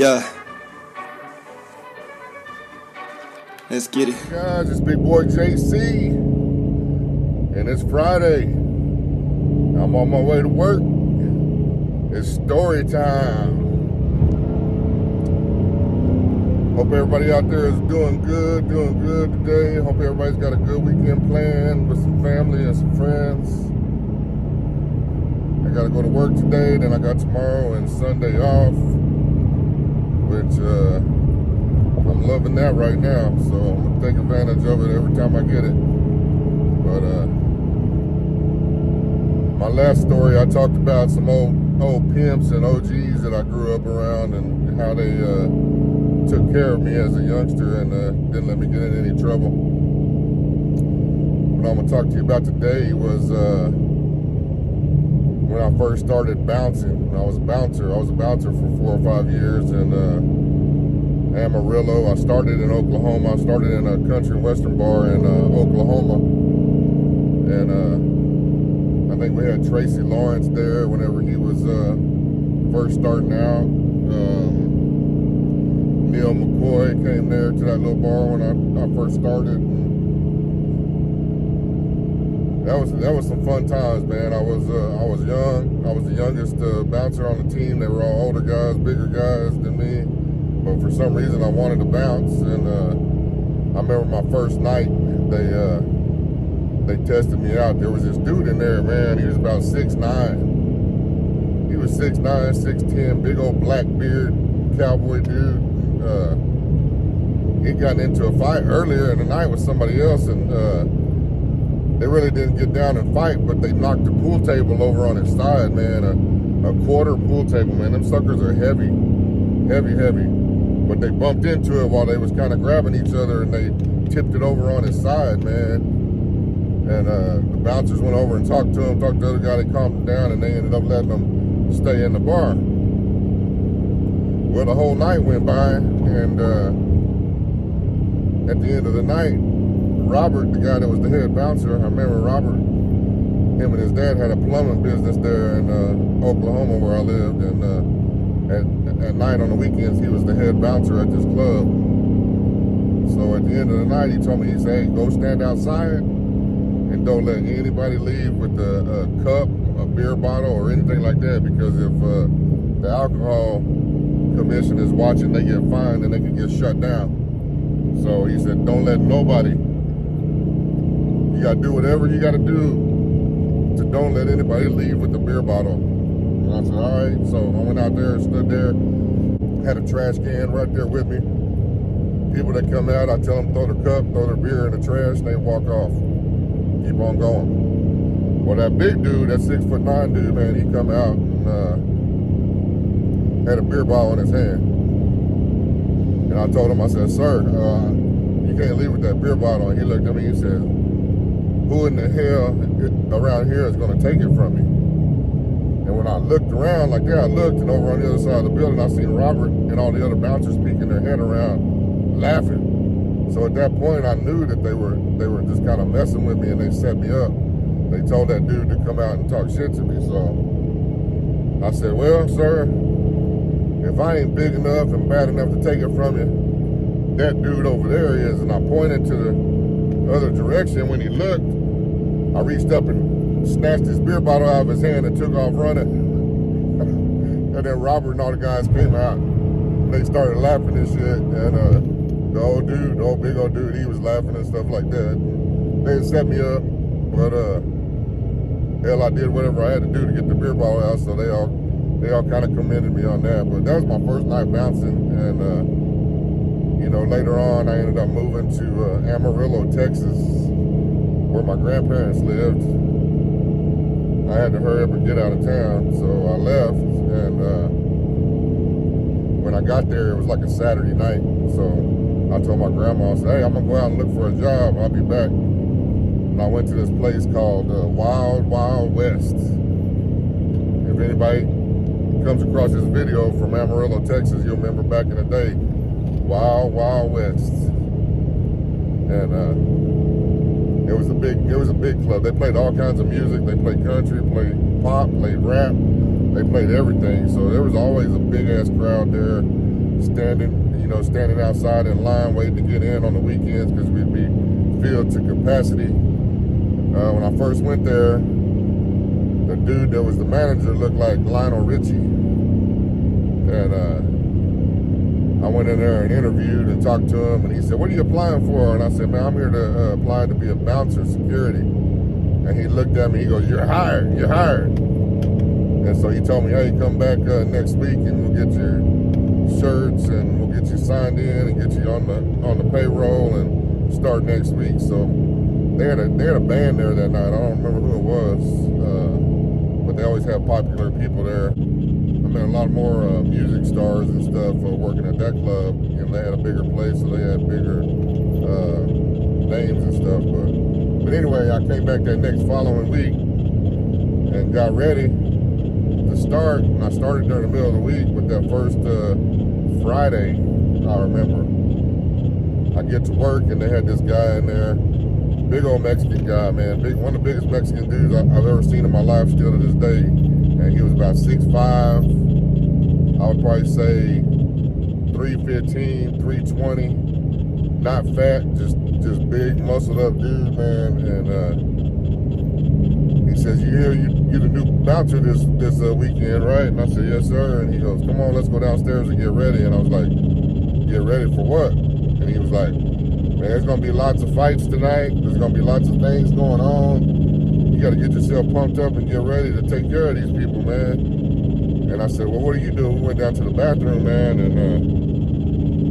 Yeah. Let's get it. Guys, it's Big Boy JC, and it's Friday. I'm on my way to work. It's story time. Hope everybody out there is doing good today. Hope everybody's got a good weekend planned with some family and some friends. I gotta go to work today, then I got tomorrow and Sunday off, which I'm loving that right now, so I'm gonna take advantage of it every time I get it. But my last story, I talked about some old pimps and OGs that I grew up around and how they took care of me as a youngster and didn't let me get in any trouble. What I'm gonna talk to you about today was when I first started bouncing. When I was a bouncer for 4 or 5 years in Amarillo. I started in Oklahoma. I started in a country western bar in Oklahoma, and I think we had Tracy Lawrence there whenever he was first starting out. Neil McCoy came there to that little bar when I first started. That was some fun times, man. I was young. I was the youngest bouncer on the team. They were all older guys, bigger guys than me. But for some reason, I wanted to bounce. And I remember my first night, they tested me out. There was this dude in there, man. He was about 6'9". He was 6'9", 6'10", big old black beard, cowboy dude. He got into a fight earlier in the night with somebody else, and they really didn't get down and fight, but they knocked the pool table over on his side, man. A quarter pool table, man. Them suckers are heavy. But they bumped into it while they was kind of grabbing each other, and they tipped it over on his side, man. And the bouncers went over and talked to him, talked to the other guy. They calmed him down, and they ended up letting him stay in the bar. Well, the whole night went by, and at the end of the night, Robert, the guy that was the head bouncer, I remember Robert, him and his dad had a plumbing business there in Oklahoma where I lived, and at night on the weekends, he was the head bouncer at this club. So at the end of the night, he told me, he said, hey, go stand outside and don't let anybody leave with a cup, a beer bottle, or anything like that, because if the alcohol commission is watching, they get fined and they can get shut down. So he said, don't let nobody. You gotta do whatever you gotta do to don't let anybody leave with the beer bottle. And I said, all right. So I went out there and stood there, had a trash can right there with me. People that come out, I tell them throw their cup, throw their beer in the trash, and they walk off. Keep on going. Well, that big dude, that 6'9" dude, man, he come out and had a beer bottle in his hand. And I told him, I said, sir, you can't leave with that beer bottle. And he looked at me and said, who in the hell around here is going to take it from me? And when I looked around like that, I looked, and over on the other side of the building, I seen Robert and all the other bouncers peeking their head around, laughing. So at that point, I knew that they were just kind of messing with me, and they set me up. They told that dude to come out and talk shit to me. So I said, well, sir, if I ain't big enough and bad enough to take it from you, that dude over there is. And I pointed to the other direction. When he looked, I reached up and snatched his beer bottle out of his hand and took off running. And then Robert and all the guys came out. They started laughing and shit. And the old big old dude, he was laughing and stuff like that. They set me up, but hell, I did whatever I had to do to get the beer bottle out. So they all kind of commended me on that. But that was my first night bouncing, and you know, later on, I ended up moving to Amarillo, Texas, where my grandparents lived. I had to hurry up and get out of town, so I left. And when I got there, it was like a Saturday night. So I told my grandma, I said, hey, I'm gonna go out and look for a job. I'll be back. And I went to this place called Wild Wild West. If anybody comes across this video from Amarillo, Texas, you'll remember back in the day, Wild Wild West. And it was a big club. They played all kinds of music. They played country, played pop, played rap. They played everything. So there was always a big ass crowd there. standing outside in line waiting to get in on the weekends because we'd be filled to capacity. When I first went there, the dude that was the manager looked like Lionel Richie. And I went in there and interviewed and talked to him, and he said, "What are you applying for?" And I said, "Man, I'm here to apply to be a bouncer security." And he looked at me, he goes, "You're hired, you're hired." And so he told me, "Hey, come back next week and we'll get your shirts and we'll get you signed in and get you on the payroll and start next week." So they had a band there that night. I don't remember who it was, but they always have popular people there. I met a lot more music stars and stuff working at that club. They had a bigger place, so they had bigger names and stuff. But anyway, I came back that next following week and got ready to start. And I started during the middle of the week, but that first Friday, I remember, I get to work and they had this guy in there, big old Mexican guy, man, one of the biggest Mexican dudes I've ever seen in my life still to this day. And he was about 6'5", I would probably say 315, 320, not fat, just big, muscled up dude, man. And he says, "You're the new bouncer this weekend, right?" And I said, "Yes, sir." And he goes, "Come on, let's go downstairs and get ready." And I was like, "Get ready for what?" And he was like, "Man, there's gonna be lots of fights tonight. There's gonna be lots of things going on. You gotta get yourself pumped up and get ready to take care of these people, man." And I said, "Well, what do you do?" We went down to the bathroom, man, and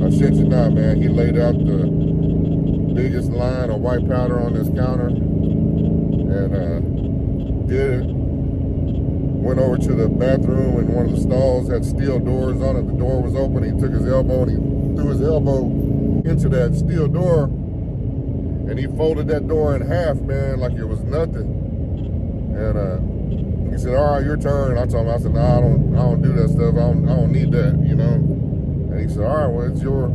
I shit you not, man, he laid out the biggest line of white powder on this counter and did it. Went over to the bathroom, and one of the stalls had steel doors on it. The door was open. He took his elbow and he threw his elbow into that steel door, and he folded that door in half, man, like it was nothing. And he said, "All right, your turn." I told him, I said, "No, I don't do that stuff. I don't need that, And he said, "All right, well, it's your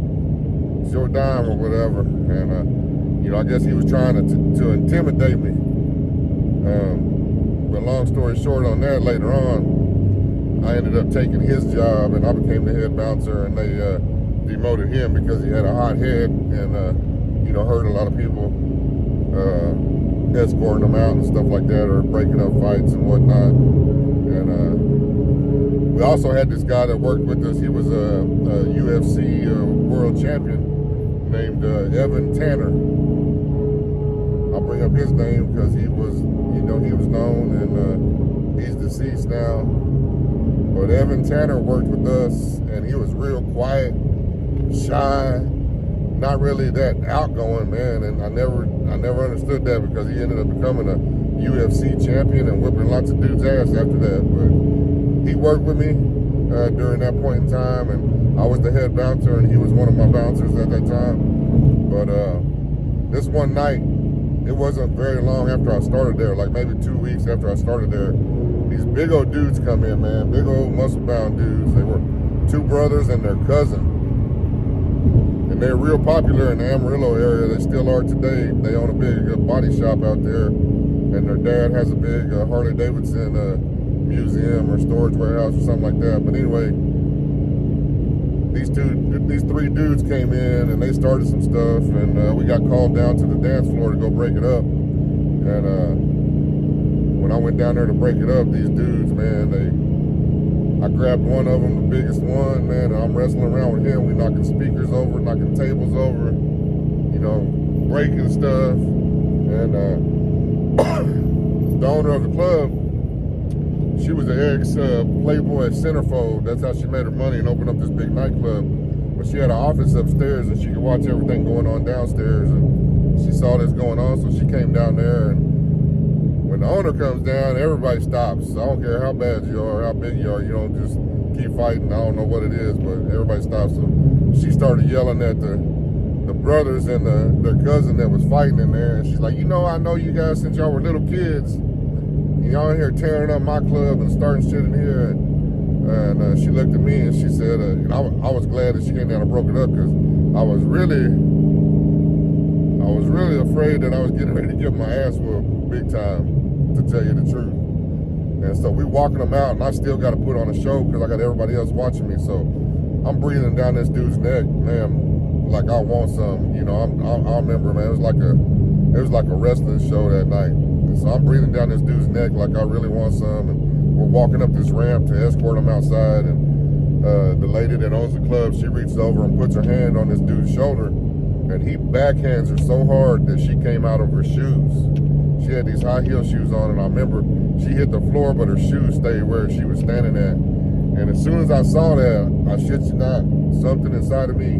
dime or whatever." And I guess he was trying to intimidate me. But long story short on that, later on, I ended up taking his job and I became the head bouncer, and they demoted him because he had a hot head and hurt a lot of people, escorting them out and stuff like that, or breaking up fights and whatnot. And we also had this guy that worked with us. He was a UFC world champion named Evan Tanner. I'll bring up his name because he was known, and he's deceased now. But Evan Tanner worked with us, and he was real quiet, shy, not really that outgoing, man. And I never understood that because he ended up becoming a UFC champion and whipping lots of dudes' ass after that. But he worked with me during that point in time, and I was the head bouncer, and he was one of my bouncers at that time. But this one night, it wasn't very long after I started there, like maybe 2 weeks after I started there, these big old dudes come in, man, big old muscle-bound dudes. They were two brothers and their cousin. And they're real popular in the Amarillo area. They still are today. They own a big body shop out there, and their dad has a big Harley-Davidson museum or storage warehouse or something like that. But anyway, these three dudes came in and they started some stuff, and we got called down to the dance floor to go break it up. And when I went down there to break it up, these dudes, man, I grabbed one of them, the biggest one, man, and I'm wrestling around with him. We knocking speakers over, knocking tables over, breaking stuff. And the owner of the club, she was an ex-Playboy at Centerfold. That's how she made her money and opened up this big nightclub. But she had an office upstairs, and she could watch everything going on downstairs. And she saw this going on, so she came down there. And when the owner comes down, everybody stops. I don't care how bad you are, how big you are. You don't just keep fighting. I don't know what it is, but everybody stops. So she started yelling at the brothers and their cousin that was fighting in there. And she's like, I know you guys since y'all were little kids. Y'all in here tearing up my club and starting shit in here. And she looked at me and she said, I was glad that she came down and broke it up, because I was really afraid that I was getting ready to get my ass whooped big time, to tell you the truth. And so we walking them out, and I still got to put on a show because I got everybody else watching me. So I'm breathing down this dude's neck, man, like I want some. You know, I remember, man, it was like a wrestling show that night. And so I'm breathing down this dude's neck like I really want some. And we're walking up this ramp to escort him outside. And the lady that owns the club, she reaches over and puts her hand on this dude's shoulder. And he backhands her so hard that she came out of her shoes. She had these high heel shoes on, and I remember she hit the floor, but her shoes stayed where she was standing at. And as soon as I saw that, I shit you not, something inside of me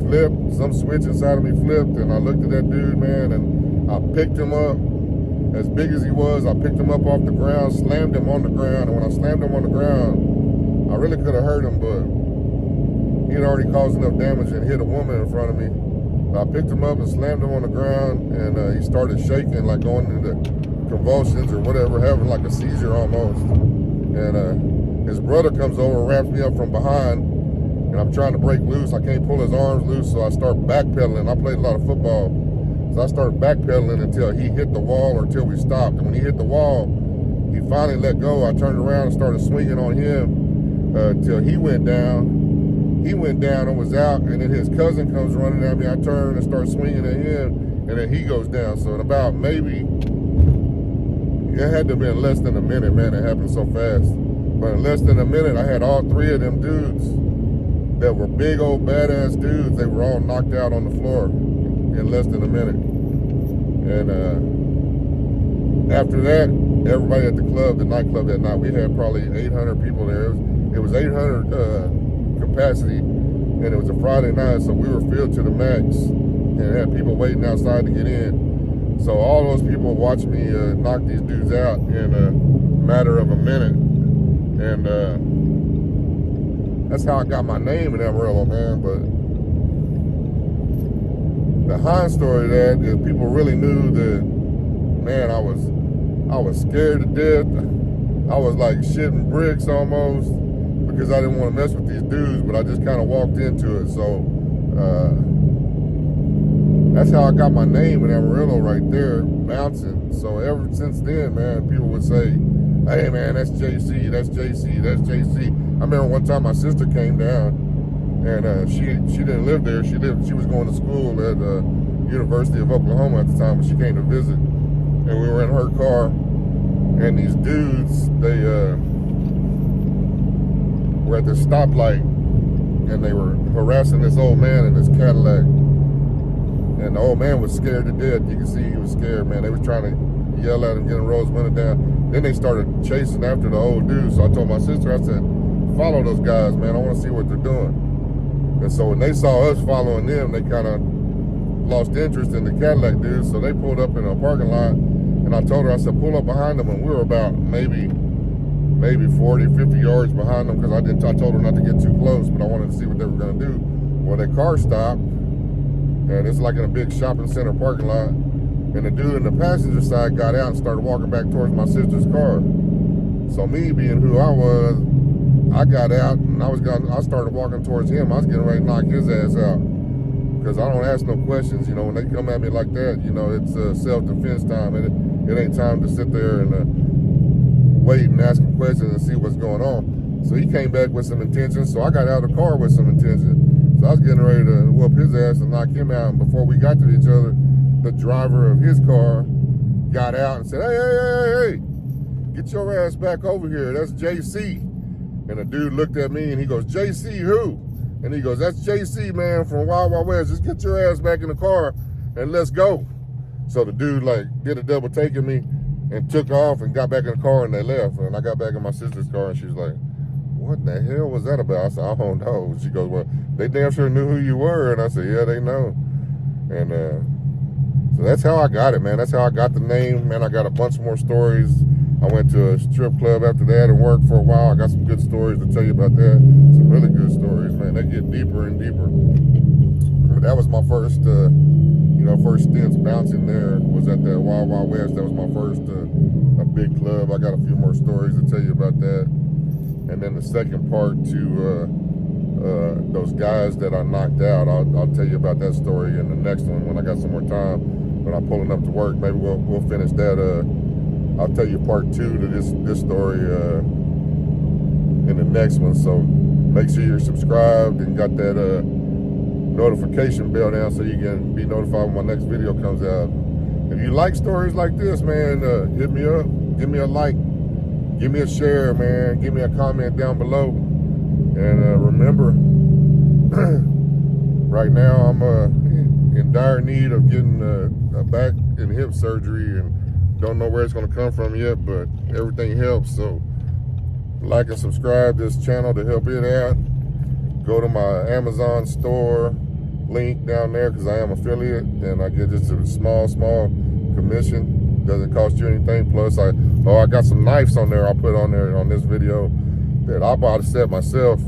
flipped, some switch inside of me flipped, and I looked at that dude, man, and I picked him up. As big as he was, I picked him up off the ground, slammed him on the ground, and when I slammed him on the ground, I really could have hurt him, but he had already caused enough damage and hit a woman in front of me. I picked him up and slammed him on the ground, and he started shaking, like going into convulsions or whatever, having like a seizure almost. And his brother comes over and wraps me up from behind, and I'm trying to break loose. I can't pull his arms loose, so I start backpedaling. I played a lot of football, so I started backpedaling until he hit the wall or until we stopped. And when he hit the wall, he finally let go. I turned around and started swinging on him until he went down. He went down and was out, and then his cousin comes running at me. I turn and start swinging at him, and then he goes down. So in about maybe, it had to have been less than a minute, man. It happened so fast. But in less than a minute, I had all three of them dudes that were big old badass dudes. They were all knocked out on the floor in less than a minute. And after that, everybody at the club, the nightclub that night, we had probably 800 people there. It was 800 capacity, and it was a Friday night, so we were filled to the max and had people waiting outside to get in. So all those people watched me knock these dudes out in a matter of a minute. And that's how I got my name in Amarillo, man. But the high story of that is people really knew that, man, I was scared to death. I was like shitting bricks almost, because I didn't want to mess with these dudes, but I just kind of walked into it. So that's how I got my name in Amarillo right there, bouncing. So ever since then, man, people would say, hey, man, that's JC, that's JC, that's JC. I remember one time my sister came down, and she didn't live there. She was going to school at University of Oklahoma at the time, but she came to visit. And we were in her car, and these dudes, they were at the stoplight, and they were harassing this old man in this Cadillac. And the old man was scared to death. You can see he was scared, man. They were trying to yell at him, getting Rose window down. Then they started chasing after the old dude. So I told my sister, I said, follow those guys, man. I want to see what they're doing. And so when they saw us following them, they kind of lost interest in the Cadillac dudes. So they pulled up in a parking lot, and I told her, I said, pull up behind them. And we were about maybe 40, 50 yards behind them, because I told her not to get too close, but I wanted to see what they were going to do. Well, their car stopped, and it's like in a big shopping center parking lot, and the dude in the passenger side got out and started walking back towards my sister's car. So me being who I was, I got out, and I started walking towards him. I was getting ready to knock his ass out, because I don't ask no questions. You know, when they come at me like that, you know, it's self-defense time, and it ain't time to sit there and wait and ask him questions and see what's going on. So he came back with some intention, so I got out of the car with some intention. So I was getting ready to whoop his ass and knock him out, and before we got to each other, the driver of his car got out and said, hey, get your ass back over here, that's JC. And the dude looked at me and he goes, JC who? And he goes, that's JC, man, from Wild Wild West. Just get your ass back in the car and let's go. So the dude like did a double take of me and took off and got back in the car, and they left. And I got back in my sister's car, and she was like, what the hell was that about? I said, I don't know. She goes, well, they damn sure knew who you were. And I said, yeah, they know. And so that's how I got it, man. That's how I got the name, man. I got a bunch more stories. I went to a strip club after that and worked for a while. I got some good stories to tell you about that. Some really good stories, man. They get deeper and deeper. But that was my first, first stints bouncing there was at the Wild Wild West. That was my first a big club. I got a few more stories to tell you about that. And then the second part to those guys that I knocked out, I'll tell you about that story in the next one when I got some more time. When I'm pulling up to work, maybe we'll finish that. I'll tell you part two to this story in the next one. So Make sure you're subscribed and got that notification bell down so you can be notified when my next video comes out. If you like stories like this, man, hit me up, give me a like, give me a share, man, give me a comment down below. And remember, right now I'm in dire need of getting a back and hip surgery, and don't know where it's going to come from yet, but everything helps. So like and subscribe this channel to help it out. Go to my Amazon store link down there, because I am affiliate, and I get just a small commission. Doesn't cost you anything. Plus I got some knives on there I'll put on there on this video that I bought a set myself,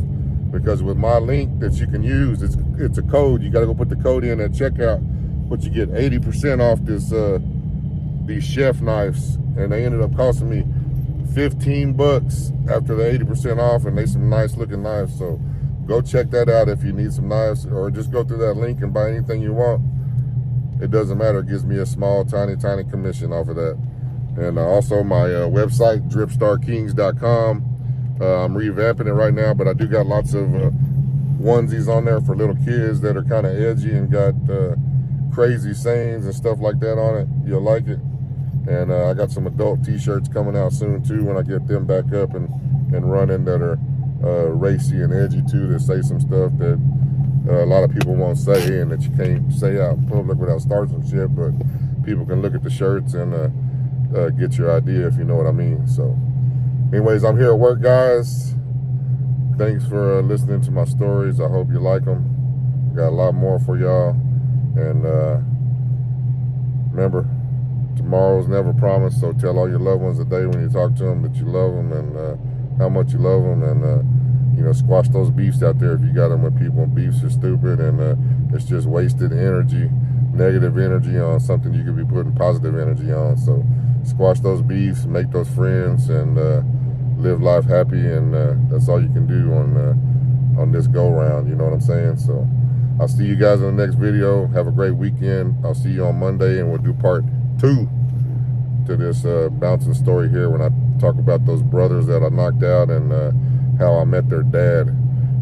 because with my link that you can use, it's a code. You got to go put the code in at checkout, but you get 80% off this these chef knives, and they ended up costing me $15 after the 80% off, and they some nice looking knives. So go check that out if you need some knives, or just go through that link and buy anything you want. It doesn't matter. It gives me a small, tiny commission off of that. And also my website, dripstarkings.com. I'm revamping it right now, but I do got lots of onesies on there for little kids that are kind of edgy and got crazy sayings and stuff like that on it. You'll like it. And I got some adult t-shirts coming out soon too, when I get them back up and running, that are racy and edgy too, that say some stuff that a lot of people won't say, and that you can't say out in public without starting some shit, but people can look at the shirts and get your idea, if you know what I mean. So anyways, I'm here at work, guys. Thanks for listening to my stories. I hope you like them. Got a lot more for y'all. And remember, tomorrow's never promised, so tell all your loved ones today when you talk to them that you love them, and how much you love them, and you know, squash those beefs out there if you got them with people. Beefs are stupid, and it's just wasted energy, negative energy on something you could be putting positive energy on. So squash those beefs, make those friends, and live life happy, and that's all you can do on this go round, you know what I'm saying? So I'll see you guys in the next video. Have a great weekend. I'll see you on Monday, and we'll do part 2 to this bouncing story here, when I talk about those brothers that I knocked out, and how I met their dad.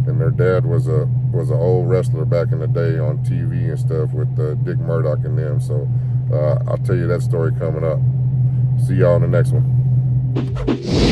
And their dad was an old wrestler back in the day on TV and stuff, with Dick Murdoch and them. So I'll tell you that story coming up. See y'all in the next one.